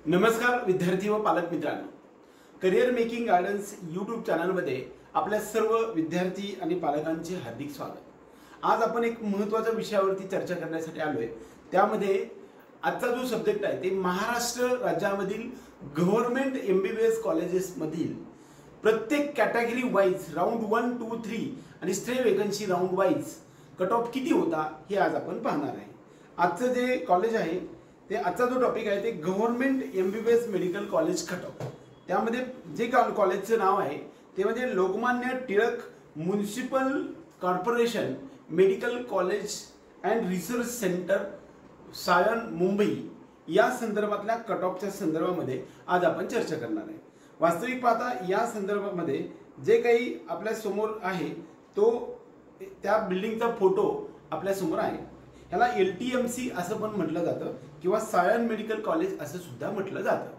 नमस्कार विद्यार्थी व पालक मित्रांनो, करिअर मेकिंग गार्डन्स यूट्यूब चॅनलमध्ये आपल्या सर्व विद्यार्थी आणि पालकांचे हार्दिक स्वागत। आज आपण एक महत्त्वाच्या विषयावरती चर्चा करण्यासाठी आलोय। त्यामध्ये आजचा जो सब्जेक्ट आहे ते महाराष्ट्र राज्यामधील गव्हर्नमेंट एमबीबीएस कॉलेजेस मधील प्रत्येक कॅटेगरी वाइज राउंड 1, 2, 3 आणि stray vacancy round wise cut off किती होता हे आज आपण पाहणार आहे। आजचं जे कॉलेज आहे ते आजचा जो टॉपिक आहे ते government MBBS medical college cut off. त्यामध्ये जे कॉलेजचं नाव आहे ते म्हणजे Lokmanya Tilak municipal corporation medical college and research centre Sion Mumbai या संदर्भातल्या कट ऑफच्या संदर्भामध्ये आज आपण चर्चा करणार आहे। वास्तविक पाहता या संदर्भामध्ये जे काही आपल्या समोर आहे तो त्या बिल्डिंगचा फोटो आपल्या समोर आहे। याला LTMC असं पण म्हटलं जातं किंवा सायन मेडिकल कॉलेज असं सुद्धा म्हटलं जातं।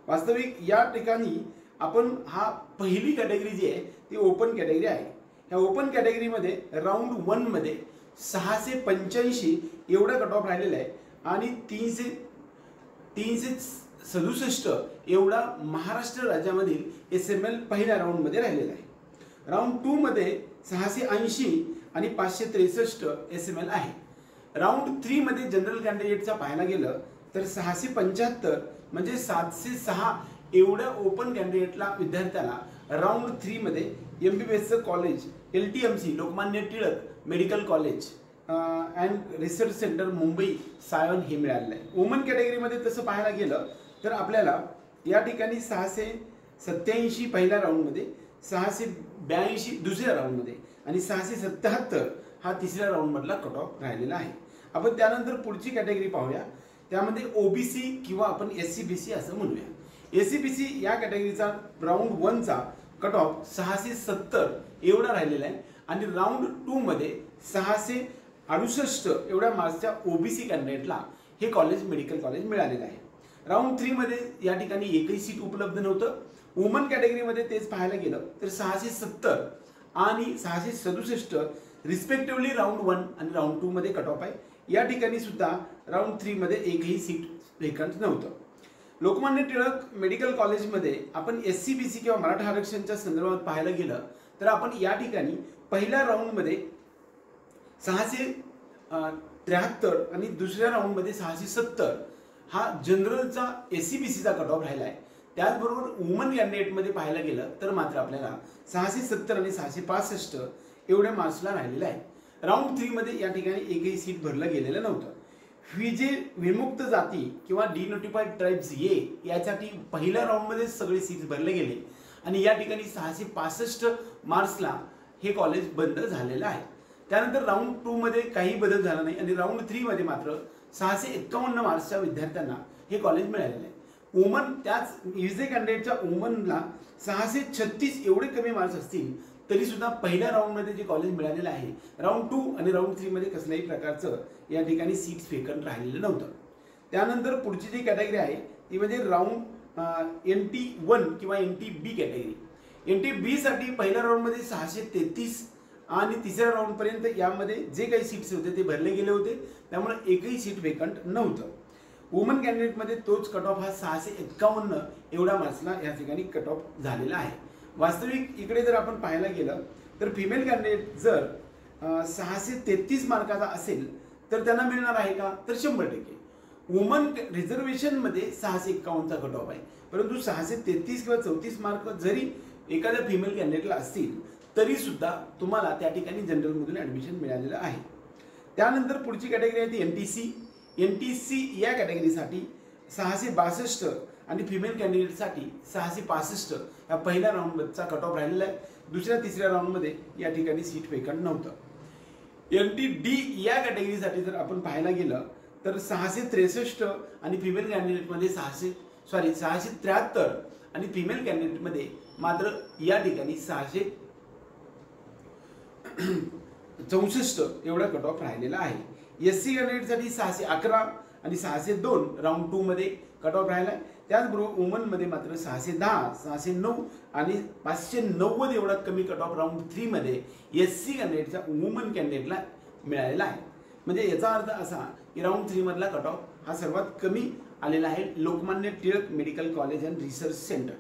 वास्तविक या ठिकाणी आपण हा पहिली कॅटेगरी जी आहे ती ओपन कॅटेगरी आहे। या ओपन कॅटेगरीमध्ये राउंड 1 मध्ये 685 एवढा कट ऑफ राहिलेला आहे आणि 367 एवढा महाराष्ट्र राज्यामधील SML पहिल्या राउंड मध्ये राहिलेला आहे। राउंड 2 मध्ये 680 आणि 563 SML आहे। राउंड 3 मध्ये जनरल कॅन्डिडेटचा पाहायला गेलं तर 675 म्हणजे 706 एवढ्या ओपन कॅन्डिडेटला विद्यार्थ्याला राउंड 3 मध्ये एमबीबीएसचं college LTMC Lokmanya Tilak medical college and research centre Mumbai Sion हे मिळालेलं आहे। वुमन कॅटेगरीमध्ये तसं पाहायला गेलं तर आपल्याला या ठिकाणी 687 पहिल्या राऊंडमध्ये, 682 दुसऱ्या राऊंडमध्ये आणि 677 हा तिसऱ्या राऊंड मधला कट ऑफ राहिलेला आहे। आपण त्यानंतर पुढची कॅटेगरी पाहूया। त्यामध्ये OBC किंवा आपण SCBC असं म्हणूया। SCBC या कॅटेगरीचा राऊंड 1 चा कट ऑफ 670 एवढा राहिलेला आहे आणि राऊंड 2 मध्ये 668 एवढ्या मार्क्सच्या OBC कॅन्डिडेटला हे कॉलेज मेडिकल कॉलेज मिळालेलं आहे। राऊंड 3 मध्ये या ठिकाणी एकही सीट उपलब्ध नव्हतं। वुमन कॅटेगरीमध्ये तेच पाहायला गेलं तर 670 आणि 667 रिस्पेक्टिव्हली राऊंड 1 आणि राऊंड 2 मध्ये कट ऑफ आहे। या ठिकाणी सुद्धा राऊंड 3 मध्ये एकही सीट वेकंट नव्हतं। लोकमान्य टिळक मेडिकल कॉलेजमध्ये आपण SCBC किंवा मराठा आरक्षणच्या संदर्भात पाहायला गेलं तर आपण या ठिकाणी पहिल्या राऊंड मध्ये 673 आणि दुसऱ्या राऊंड मध्ये 670 हा जनरलचा SCBCचा कट ऑफ राहिला आहे। त्याचबरोबर वुमन कॅन्डिडेट मध्ये पाहायला गेलं तर मात्र आपल्याला 670 आणि 665 एवढ्या मार्क्सला राहिलेला आहे। राऊंड 3 मध्ये या ठिकाणी एकही सीट भरलं गेलेलं नव्हतं। विमुक्त जाती किंवा डिनोटिफाईड ट्राइब्स यासाठी पहिल्या राऊंड मध्ये सगळे सीट्स भरले गेले आणि या ठिकाणी 665 मार्क्सला हे कॉलेज बंद झालेलं आहे। त्यानंतर राऊंड 2 मध्ये काही बदल झाला नाही आणि राऊंड 3 मध्ये मात्र 651 मार्क्सच्या विद्यार्थ्यांना हे कॉलेज मिळालेलं आहे। वुमन त्याच विजे कॅन्डिडेटच्या वुमनला 636 एवढे कमी मार्क्स असतील तरी सुद्धा पहिल्या राऊंड मध्ये जे कॉलेज मिळालेलं आहे राऊंड 2 आणि राऊंड 3 मध्ये कसल्याही प्रकारचं या ठिकाणी सीट्स वेकंट राहिलेलं नव्हतं। त्यानंतर पुढची जी कॅटेगरी आहे ती म्हणजे राऊंड NT1 किंवा NTB कॅटेगरी। NTB साठी पहिल्या राऊंड मध्ये 633 आणि तिसऱ्या राऊंड पर्यंत यामध्ये जे काही सीट्स होते ते भरले गेले होते, त्यामुळे एकही सीट वेकंट नव्हतं। वुमन कॅन्डिडेट मध्ये तोच कट ऑफ हा 651 एवढा मार्क्सला या ठिकाणी कट ऑफ झालेला आहे। वास्तविक इकडे जर आपण पाहायला गेलं तर फिमेल कॅन्डिडेट जर 633 मार्काचा असेल तर त्यांना मिळणार आहे का, तर 100%। वुमन रिझर्वेशन मध्ये 651 चा कट ऑफ आहे, परंतु 633 किंवा 34 मार्क जरी एखाद्या फिमेल कॅन्डिडेटला असतील तरी सुद्धा तुम्हाला त्या ठिकाणी जनरल मधून ऍडमिशन मिळालेलं आहे। त्यानंतर पुढची कॅटेगरी आहे ती NTC या कॅटेगरीसाठी 662 आणि फिमेल कॅन्डिडेटसाठी 665 या पहिल्या राऊंडचा कट ऑफ राहिलेला आहे। दुसऱ्या तिसऱ्या राऊंडमध्ये या ठिकाणी सीट वेकंट नव्हतं। NTD या कॅटेगरीसाठी जर आपण पाहायला गेलं तर 663 आणि फिमेल कॅन्डिडेटमध्ये 673 आणि फिमेल कॅन्डिडेटमध्ये मात्र या ठिकाणी 664 एवढा कट ऑफ राहिलेला आहे। SC कॅन्डिडेटसाठी 611 आणि 602 राऊंड 2 मध्ये कट ऑफ राहिला आहे। त्याचबरोबर वुमन मध्ये मात्र 610, 609 आणि 590 एवढा कमी कट ऑफ राऊंड 3 मध्ये SC कॅन्डिडेटच्या वुमन कॅन्डिडेटला मिळालेला आहे। म्हणजे याचा अर्थ असा की राऊंड 3 मधला कट ऑफ हा सर्वात कमी आलेला आहे Lokmanya Tilak medical college and research centre.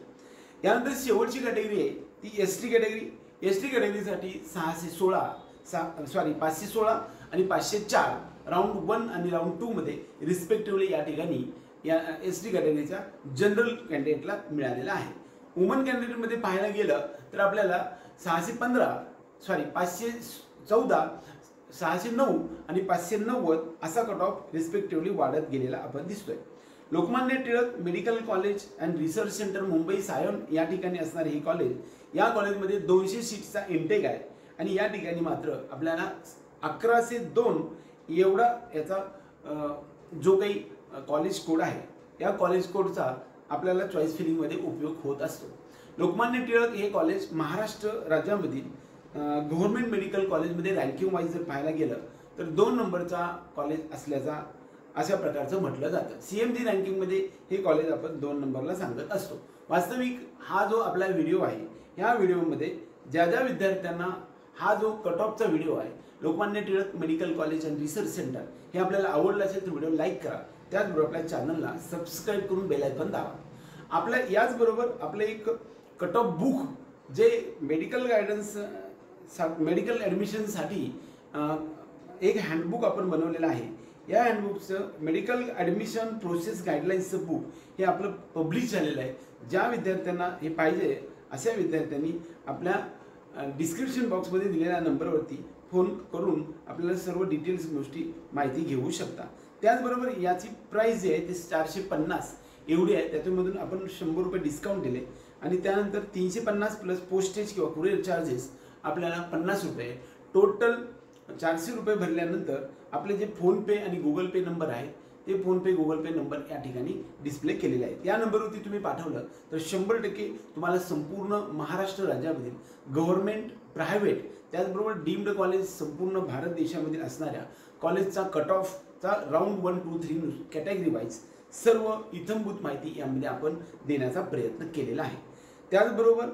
यानंतर शेवटची कॅटेगरी आहे ती एसटी कॅटेगरी. एसटी कॅटेगरीसाठी 516 आणि 504 राऊंड 1 आणि राऊंड 2 मध्ये रिस्पेक्टिव्हली या ठिकाणी या एसटी कॅटेगरीच्या जनरल कॅन्डिडेटला मिळालेला आहे. वुमन कॅन्डिडेटमध्ये पाहायला गेलं तर आपल्याला 514, 609 आणि 590 असा कट ऑफ रिस्पेक्टिव्हली वाढत गेलेला आपण दिसतोय. Lokmanya Tilak medical college and research centre Mumbai Sion या ठिकाणी असणारे हे कॉलेज, या कॉलेजमध्ये 200 सीट्सचा इंटेक आहे आणि या ठिकाणी मात्र आपल्याला 1102 एवढा याचा जो काही कॉलेज कोड आहे या कॉलेज कोडचा आपल्याला चॉईस फिलिंगमध्ये उपयोग होत असतो. लोकमान्य टिळक हे कॉलेज महाराष्ट्र राज्यामधील गव्हर्नमेंट मेडिकल कॉलेजमध्ये रँकिंग वाईज जर पाहायला गेलं तर 2 नंबरचा कॉलेज असल्याचा अशा प्रकारचं म्हटलं जातं. CMG रँकिंगमध्ये हे कॉलेज आपण 2 नंबरला सांगत असतो. वास्तविक हा जो आपला व्हिडिओ आहे ह्या व्हिडिओमध्ये ज्या ज्या विद्यार्थ्यांना हा जो कट ऑफचा व्हिडिओ आहे Lokmanya Tilak medical college and research centre हे आपल्याला आवडलं असेल तर व्हिडिओ लाईक करा. त्याचबरोबर आपल्या चॅनलला सबस्क्राईब करून बेल आयकॉन दाबा. आपल्या याचबरोबर आपलं एक कट ऑफ बुक जे मेडिकल गायडन्स मेडिकल ॲडमिशनसाठी एक हँडबुक आपण बनवलेलं आहे. या हँडबुकचं मेडिकल ॲडमिशन प्रोसेस गाईडलाईन्सचं बुक हे आपलं पब्लिश झालेलं आहे. ज्या विद्यार्थ्यांना हे पाहिजे अशा विद्यार्थ्यांनी आपल्या डिस्क्रिप्शन बॉक्समध्ये दिलेल्या नंबरवरती फोन करून आपल्याला सर्व डिटेल्स गोष्टी माहिती घेऊ शकता. त्याचबरोबर याची प्राईस जी आहे ती 450 एवढी आहे. त्याच्यामधून आपण 100 रुपये डिस्काउंट दिले आणि त्यानंतर 350 प्लस पोस्टेज किंवा कुरिअर चार्जेस आपल्याला 50 रुपये, टोटल 400 रुपये भरल्यानंतर आपले जे फोनपे आणि गुगल पे नंबर आहे ते फोनपे गुगल पे नंबर या ठिकाणी डिस्प्ले केलेले आहेत. या नंबरवरती तुम्ही पाठवलं तर 100% तुम्हाला संपूर्ण महाराष्ट्र राज्यामधील गव्हर्नमेंट, प्रायव्हेट त्याचबरोबर डीम्ड कॉलेज संपूर्ण भारत देशामधील असणाऱ्या कॉलेजचा कट ऑफचा राऊंड 1, 2, 3 कॅटेगरी वाईज सर्व इत्थंभूत माहिती यामध्ये आपण देण्याचा प्रयत्न केलेला आहे. त्याचबरोबर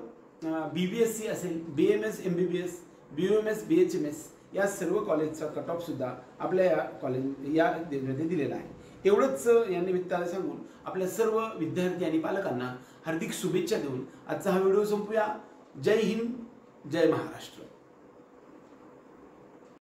BBSc असेल, BMS MBBS, BUMS BHMS या सर्व कॉलेजचा कट ऑफ सुद्धा आपल्या या कॉलेज या दिलेला आहे. एवढंच या निमित्ताने सांगून आपल्या सर्व विद्यार्थी आणि पालकांना हार्दिक शुभेच्छा देऊन आजचा हा व्हिडिओ संपूया. जय हिंद, जय महाराष्ट्र.